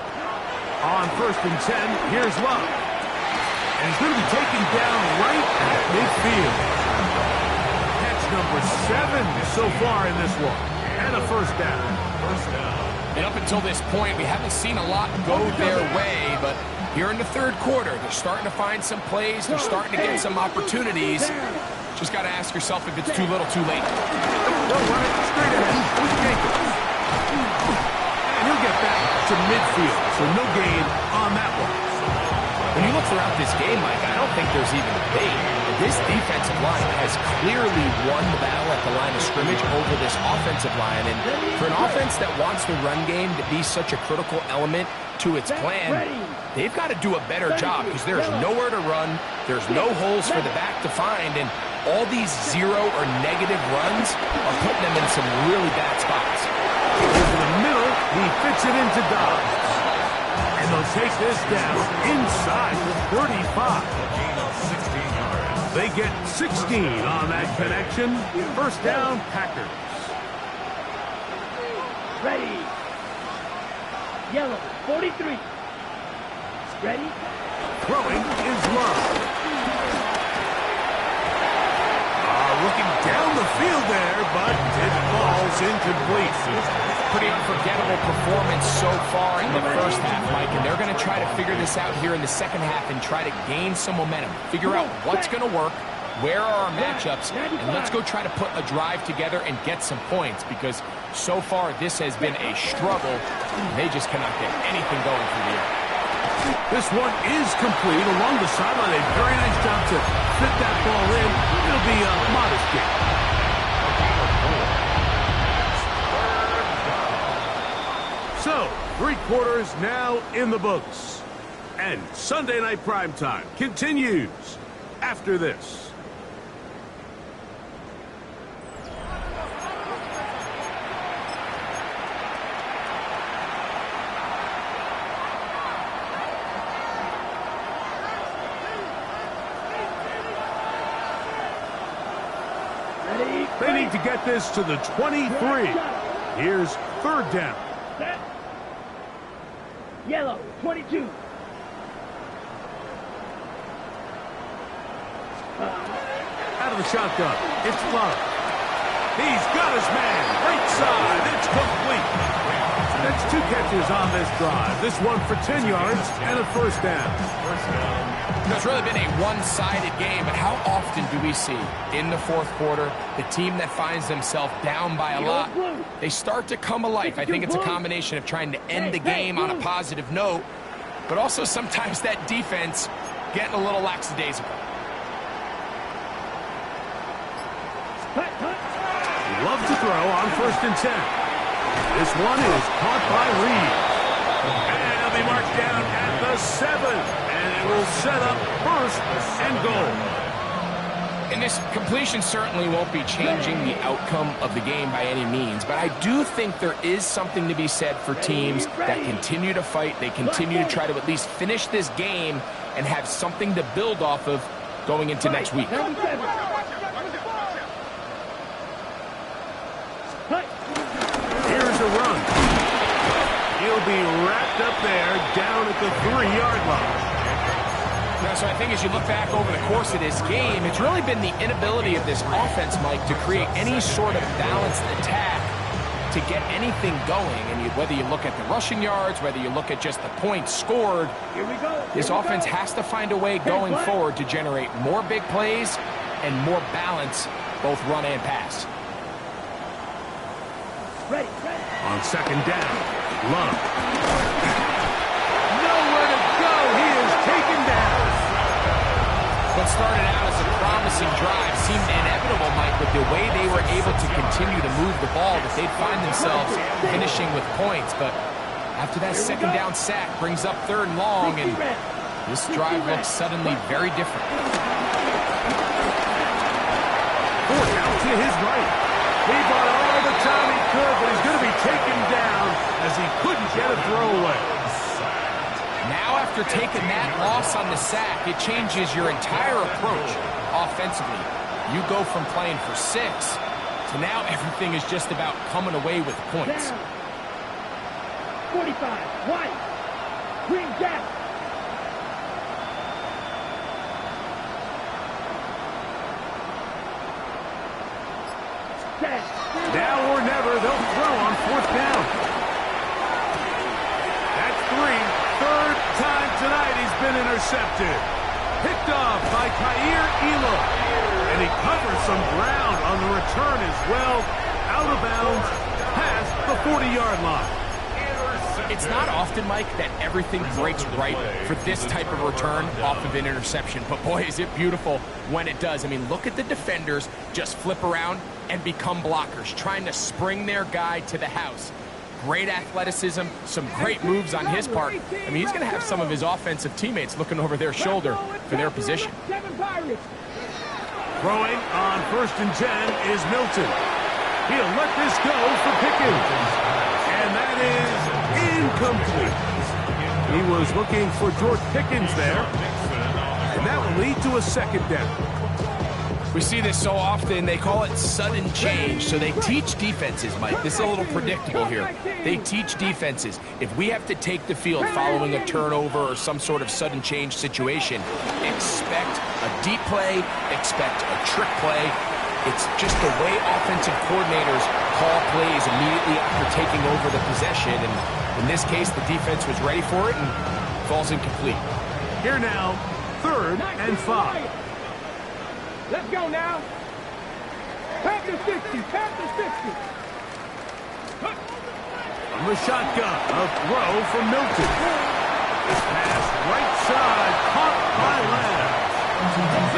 C: On first and 10, here's Love. And he's going to be taken down right at midfield. Catch number 7 so far in this one. And a first down.
F: First down.
D: And up until this point, we haven't seen a lot go their way, but here in the third quarter, they're starting to find some plays. They're starting to get some opportunities. Just got to ask yourself if it's too little, too late.
C: They'll run it straight ahead with Jacobs. And he'll get back to midfield, so no gain on that one.
D: When you look throughout this game, Mike, I don't think there's even a debate. This defensive line has clearly won the battle at the line of scrimmage over this offensive line. And for an offense that wants the run game to be such a critical element to its plan, they've got to do a better job because there's nowhere to run, there's no holes for the back to find, and all these zero or negative runs are putting them in some really bad spots.
C: Over the middle, he fits it into Dobbs. And they'll take this down inside the 35.
F: Gain of 16 yards.
C: They get 16 on that connection. First down, Packers.
E: Ready. Yellow, 43. Ready.
C: Throwing is Love. Looking down the field there, but it falls incomplete.
D: Pretty unforgettable performance so far in the first half, Mike, and they're going to try to figure this out here in the second half and try to gain some momentum, figure out what's going to work, where are our matchups, and let's go try to put a drive together and get some points, because so far this has been a struggle. They just cannot get anything going through the air.
C: This one is complete along the sideline. A very nice job to fit that ball in. It'll be a modest gain. So, 3 quarters now in the books. And Sunday Night Primetime continues after this. They need to get this to the 23. Here's third down.
E: Set. Yellow, 22.
C: Out of the shotgun, it's Love. He's got his man, right side, it's complete. That's 2 catches on this drive. This one for 10 yards and a first down.
F: First down.
D: It's really been a one-sided game, but how often do we see in the fourth quarter the team that finds themselves down by a lot, they start to come alive? I think it's a combination of trying to end the game on a positive note, but also sometimes that defense getting a little lackadaisical.
C: Love to throw on first and 10. This one is caught by Reed. And he'll be marked down at the 7. And it will set up first and goal.
D: And this completion certainly won't be changing the outcome of the game by any means, but I do think there is something to be said for teams that continue to fight. They continue to try to at least finish this game and have something to build off of going into next week.
C: he'll be wrapped up there down at the 3-yard line.
D: Yeah, so I think as you look back over the course of this game, it's really been the inability of this offense, Mike, to create any sort of balanced attack to get anything going. And whether you look at the rushing yards, whether you look at just the points scored, this offense has to find a way going forward to generate more big plays and more balance, both run and pass.
E: Ready.
C: On second down, Love. Nowhere to go. He is taken down.
D: What started out as a promising drive seemed inevitable, Mike, with the way they were able to continue to move the ball, that they'd find themselves finishing with points. But after that second down sack brings up 3rd and long, and this drive looks suddenly very different.
C: Ford out to his right. He bought all the time he could, but he's going to be taken down as he couldn't get a throwaway.
D: Now, after taking that loss on the sack, it changes your entire approach offensively. You go from playing for 6 to now everything is just about coming away with points.
E: 45, white, green gap.
C: Now or never, they'll throw on 4th down. That's 3. 3rd time tonight he's been intercepted. Picked off by Kaiir Elam. And he covers some ground on the return as well. Out of bounds, past the 40-yard line.
D: It's not often, Mike, that everything breaks right for this type of return off of an interception. But boy, is it beautiful when it does. I mean, look at the defenders just flip around and become blockers, trying to spring their guy to the house. Great athleticism, some great moves on his part. I mean, he's going to have some of his offensive teammates looking over their shoulder for their position.
C: Throwing on 1st and 10 is Milton. He'll let this go for Pickens. And that is incomplete. He was looking for George Pickens there. And that will lead to a 2nd down.
D: We see this so often. They call it sudden change. So they teach defenses, Mike. This is a little predictable here. They teach defenses. If we have to take the field following a turnover or some sort of sudden change situation, expect a deep play, expect a trick play. It's just the way offensive coordinators call plays immediately after taking over the possession. And in this case, the defense was ready for it and falls incomplete.
C: Here now, 3rd and 5.
E: Let's go now. Panther 60, Panther 60.
C: From the shotgun, a throw from Milton. This pass right side, caught by Lamb.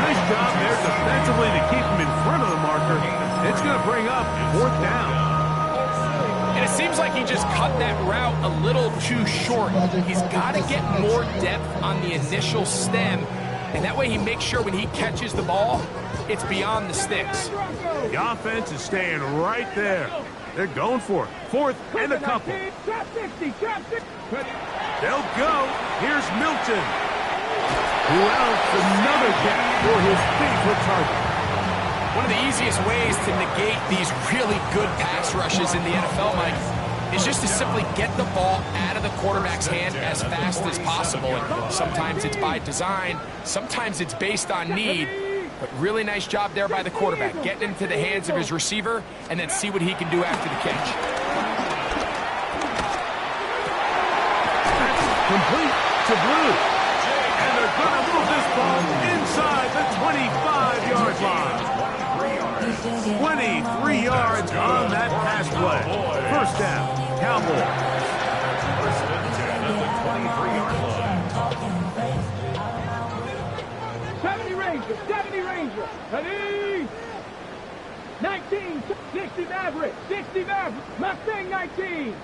C: Nice job there defensively to keep him in front of the marker. It's going to bring up 4th down.
D: And it seems like he just cut that route a little too short. He's got to get more depth on the initial stem, and that way he makes sure when he catches the ball, it's beyond the sticks.
C: The offense is staying right there. They're going for it. 4th and a couple. They'll go. Here's Milton. Who else? Another catch for his favorite target.
D: One of the easiest ways to negate these really good pass rushes in the NFL, Mike, is just to simply get the ball out of the quarterback's hand as fast as possible. And sometimes it's by design, sometimes it's based on need, but really nice job there by the quarterback, getting into the hands of his receiver and then see what he can do after the catch.
C: Complete to Blue. And they're going to move this ball inside the 25-yard line. 23 yards on that pass play. 1st down, Cowboys.
E: 70 Rangers, 70 Rangers. Ready? 19, 60 Maverick, 60 Maverick. Mustang 19.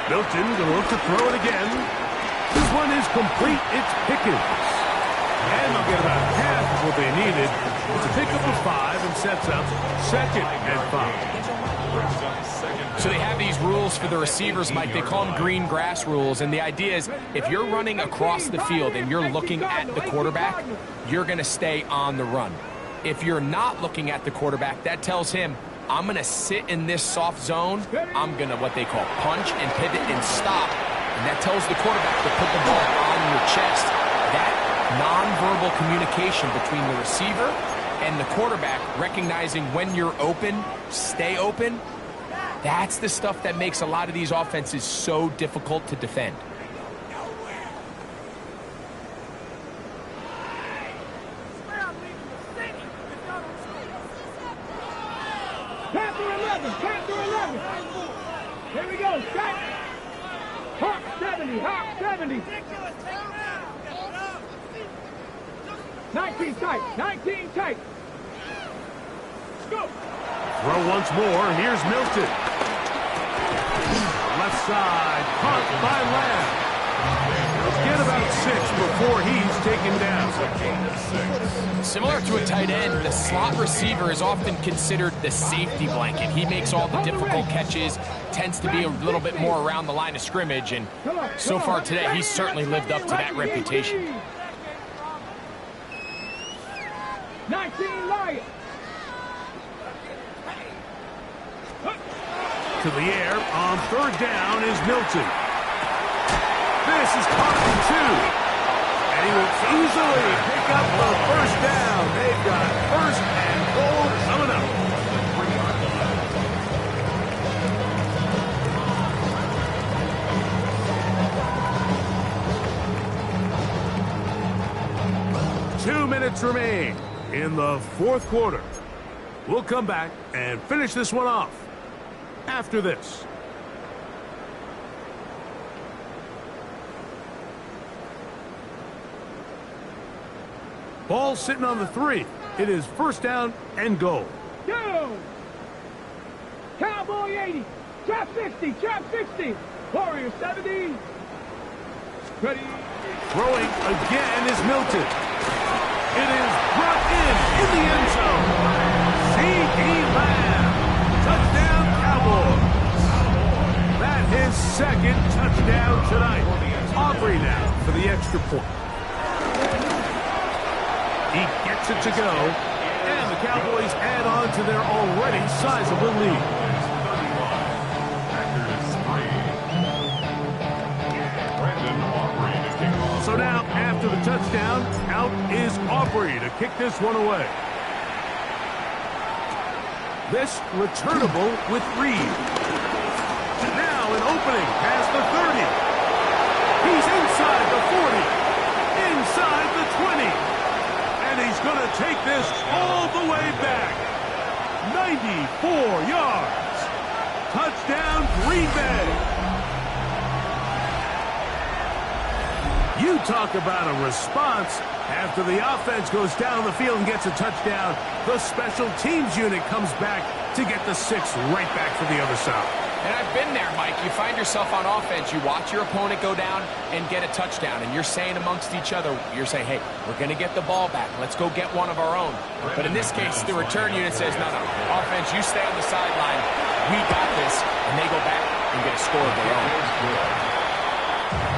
C: Milton going to look to throw it again. This one is complete. It's Pickens. And they'll get about half of what they needed. It's a pickup of 5 and sets up 2nd and 5.
D: So they have these rules for the receivers, Mike. They call them green grass rules. And the idea is if you're running across the field and you're looking at the quarterback, you're going to stay on the run. If you're not looking at the quarterback, that tells him I'm going to sit in this soft zone. I'm going to what they call punch and pivot and stop. And that tells the quarterback to put the ball on your chest. That nonverbal communication between the receiver and the quarterback, recognizing when you're open, stay open, that's the stuff that makes a lot of these offenses so difficult to defend.
E: Panther 11, Panther 11. Here we go, set. Hawk 70, Hawk 70. 19 tight, 19 tight. Go.
C: Throw once more. Here's Milton. Left side, caught by Lamb. Let's get about 6 before he's taken down.
D: Similar to a tight end, the slot receiver is often considered the safety blanket. He makes all the difficult catches, tends to be a little bit more around the line of scrimmage, and so far today, he's certainly lived up to that reputation.
E: 19 Lions.
C: To the air on third down is Milton. This is caught in 2. And he will easily pick up the first down. They've got first and goal coming up. Two minutes remain in the fourth quarter. We'll come back and finish this one off after this. Ball sitting on the 3. It is first down and goal.
E: Go. Cowboy 80. Trap 60. Trap 60. Warrior 70. Ready.
C: Throwing again is Milton. It is brought in the end zone. C.D. Lamb. Touchdown, Cowboys. That his second touchdown tonight. Aubrey now for the extra point. He gets it to go, and the Cowboys add on to their already sizable lead. So now, after the touchdown, out is Aubrey to kick this one away. This returnable with Reed. Now an opening past the 30. He's inside the 40. Inside the 20. And he's going to take this all the way back. 94 yards. Touchdown, Green Bay. You talk about a response. After the offense goes down the field and gets a touchdown, the special teams unit comes back to get the 6 right back for the other side.
D: And I've been there, Mike. You find yourself on offense, you watch your opponent go down and get a touchdown, and you're saying amongst each other, you're saying, hey, we're going to get the ball back. Let's go get one of our own. But in this case, the return unit says, no, offense, you stay on the sideline. We got this. And they go back and get a score of their own.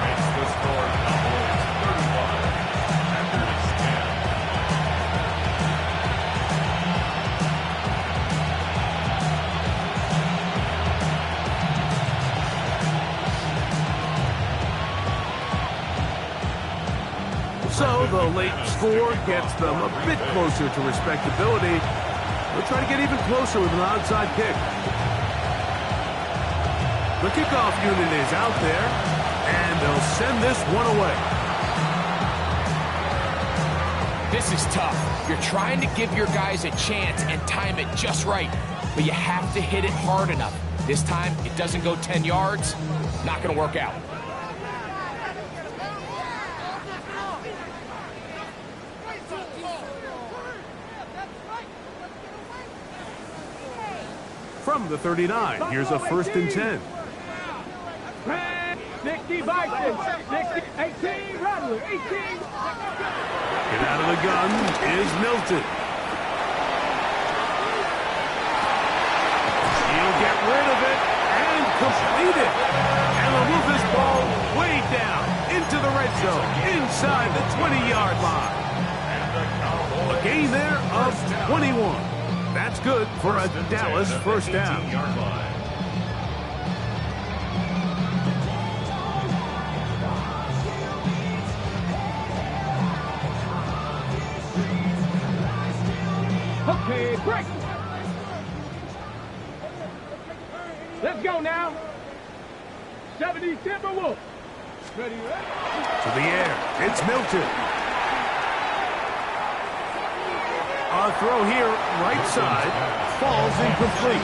F: Makes the score Cowboys 31, Packers 10.
C: So the late score gets them a bit closer to respectability. They'll try to get even closer with an onside kick. The kickoff unit is out there, and they'll send this one away.
D: This is tough. You're trying to give your guys a chance and time it just right, but you have to hit it hard enough. This time, it doesn't go 10 yards. Not going to work out.
C: From the 39, here's a 1st and 10.
E: 60 Bison, 60, 18, Rattler, 18.
C: Get out of the gun is Milton. He'll get rid of it and complete it. And they'll move this ball way down into the red zone, inside the 20-yard line. A gain there of 21. That's good for a Dallas first down.
E: Okay, break. Let's go now. 70 Timberwolves. Ready, ready.
C: To the air, it's Milton. A throw here, right side, falls incomplete.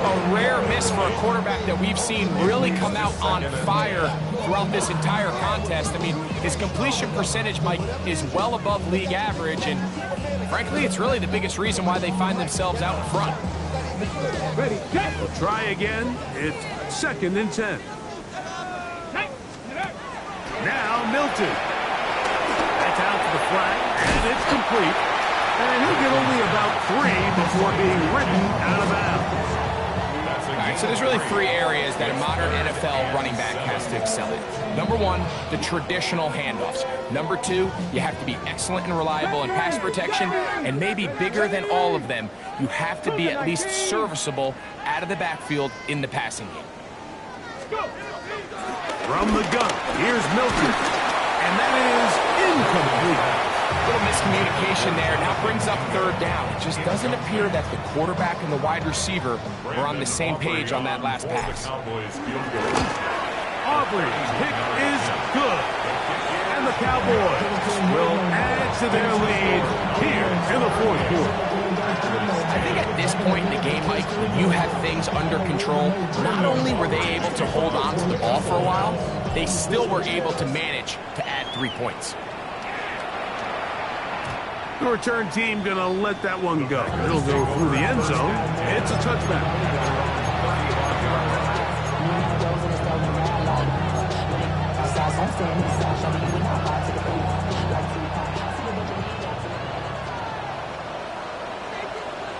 D: A rare miss for a quarterback that we've seen really come out on fire throughout this entire contest. I mean, his completion percentage, Mike, is well above league average, and frankly, it's really the biggest reason why they find themselves out in front.
E: Ready, set.
C: We'll try again. It's 2nd and 10. Now Milton. That's out to the flat, and it's complete. And he'll get only about 3 before being ridden out of bounds.
D: All right, so there's really 3 areas that a modern NFL running back has to excel in. Number 1, the traditional handoffs. Number 2, you have to be excellent and reliable in pass protection. And maybe bigger than all of them, you have to be at least serviceable out of the backfield in the passing game.
C: From the gun, here's Milton. And that is incomplete.
D: Little miscommunication there. Now brings up 3rd down. It just doesn't appear that the quarterback and the wide receiver were on the same page on that last pass.
C: Auburn's pick is good. And the Cowboys will add to their lead here in the 4th quarter.
D: I think at this point in the game, Mike, when you have things under control, not only were they able to hold on to the ball for a while, they still were able to manage to add 3 points.
C: The return team going to let that one go. It'll go through the end zone. It's a touchback.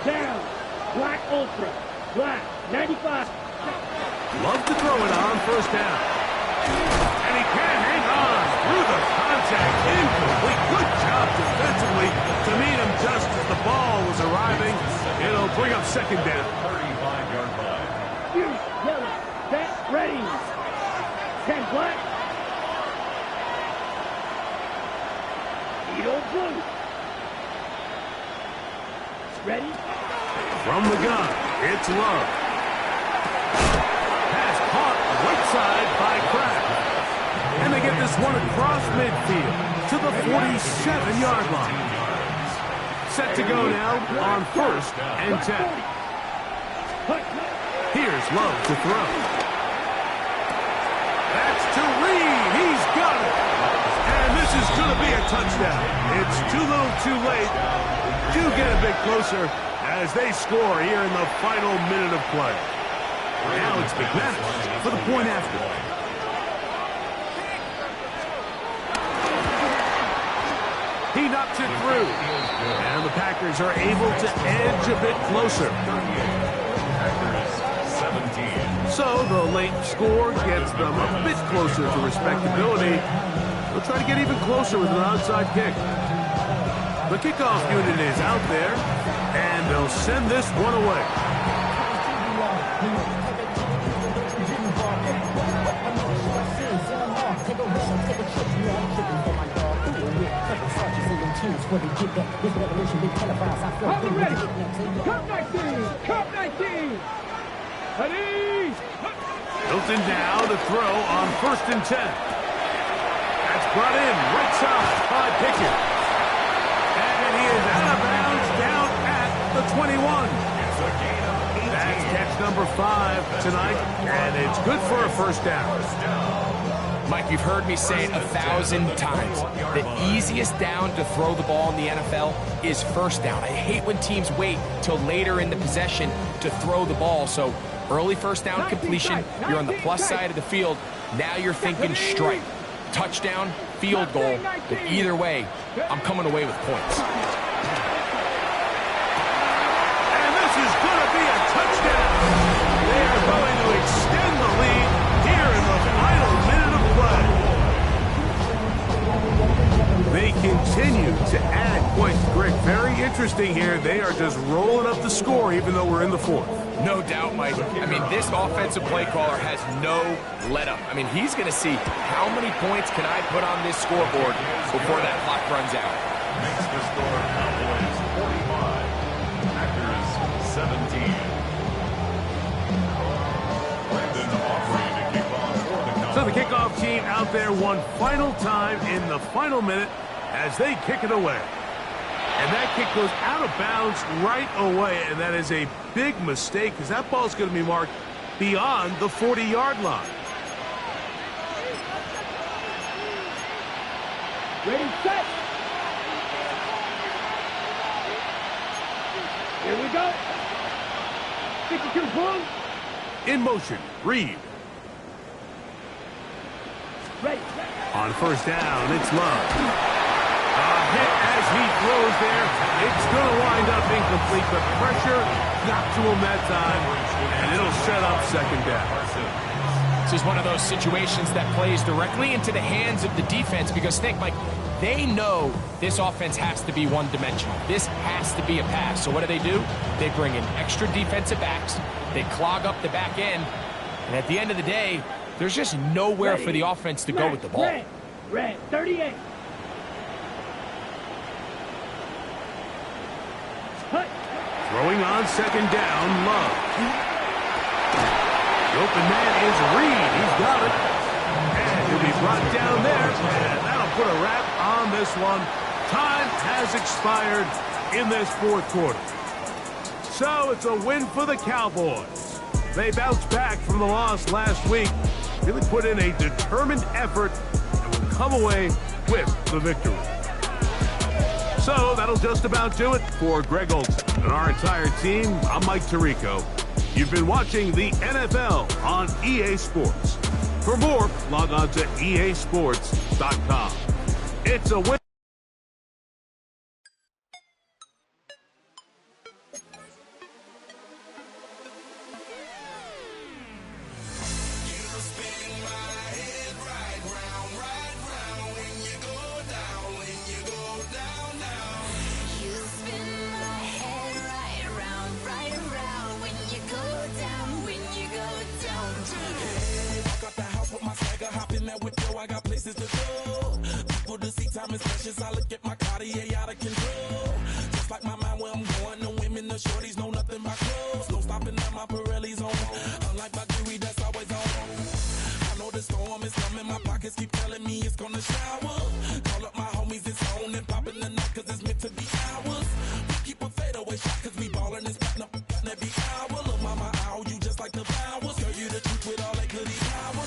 E: Down. Black Ultra. Black. 95.
C: Love to throw it on 1st down. And he can hang on through the contact. Incomplete. Good job defensively to meet him just as the ball was arriving. It'll bring up 2nd down.
F: 35-yard line.
E: Use yellow. Set. Ready. 10 black. Edo blue. Ready.
C: From the gun, it's Love. Pass caught right side by Kraft. And they get this one across midfield to the 47-yard line. Set to go now on 1st and 10. Here's Love to throw. That's to Reed. He's got it. And this is going to be a touchdown. It's too little too late. Do get a bit closer as they score here in the final minute of play. Now it's McManus for the point after. He knocks it through. And the Packers are able to edge a bit closer. So the late score gets them a bit closer to respectability. They'll try to get even closer with an onside kick. The kickoff unit is out there, and they'll send this one away.
E: Hold ready. Cup 19. Cup 19. Ready.
C: Milton now to throw on 1st and 10. That's brought in right side by Pickett. And he is out of bounds down at the 21. That's catch number 5 tonight, and it's good for a 1st down.
D: Mike, you've heard me say it 1,000 times. The easiest down to throw the ball in the NFL is 1st down. I hate when teams wait till later in the possession to throw the ball. So early 1st down completion, you're on the plus side of the field. Now you're thinking strike. Touchdown, field goal, but either way, I'm coming away with points.
C: And this is going to be a touchdown. They are going to extend the lead here in the final minute of play. They continue continue to add points. Greg, very interesting here. They are just rolling up the score even though we're in the fourth.
D: No doubt, Mike. I mean, this offensive play caller has no let-up. I mean, he's going to see how many points can I put on this scoreboard before that clock runs out.
F: Makes the score Cowboys 45, Packers 17. Brandon Aubrey to kick off for the Cowboys.
C: So the kickoff team out there one final time in the final minute as they kick it away. And that kick goes out of bounds right away, and that is a big mistake because that ball's going to be marked beyond the 40-yard line.
E: Ready, set. Here we go. 52 full.
C: In motion, Reed.
E: Ready.
C: On first down, it's Love. A hit as he throws there. It's going to wind up incomplete, but pressure got to him that time, and it'll set up second down.
D: This is one of those situations that plays directly into the hands of the defense because, think, Mike, they know this offense has to be one-dimensional. This has to be a pass. So what do? They bring in extra defensive backs. They clog up the back end. And at the end of the day, there's just nowhere for the offense to go with the ball.
E: Red, 38.
C: Throwing on second down, Love. The open man is Reed. He's got it. And he'll be brought down there. And that'll put a wrap on this one. Time has expired in this fourth quarter. So it's a win for the Cowboys. They bounced back from the loss last week. Really put in a determined effort and will come away with the victory. So that'll just about do it for Greg Olsen and our entire team. I'm Mike Tirico. You've been watching the NFL on EA Sports. For more, log on to easports.com. It's a win.
H: I got places to go. People to see, time is precious. I look at my Cartier out of control. Just like my mind where I'm going. The women, the shorties know nothing but clothes. No stopping at my Pirelli's on. Unlike my jewelry that's always on. I know the storm is coming. My pockets keep telling me it's gonna shower. Call up my homies, it's on and popping the night cause it's meant to be ours. We keep a fadeaway shot cause we ballin' and spittin' up every hour. Look, mama, ow, you just like the flowers. Girl, you the truth with all that goody powers.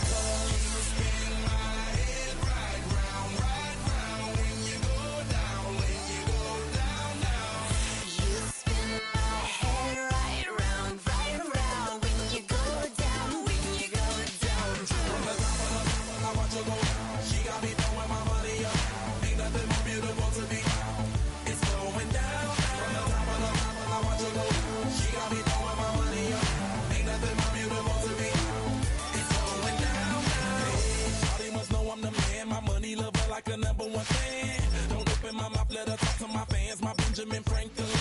H: Like a #1 fan. Don't open my mouth, let her talk to my fans. My Benjamin Franklin.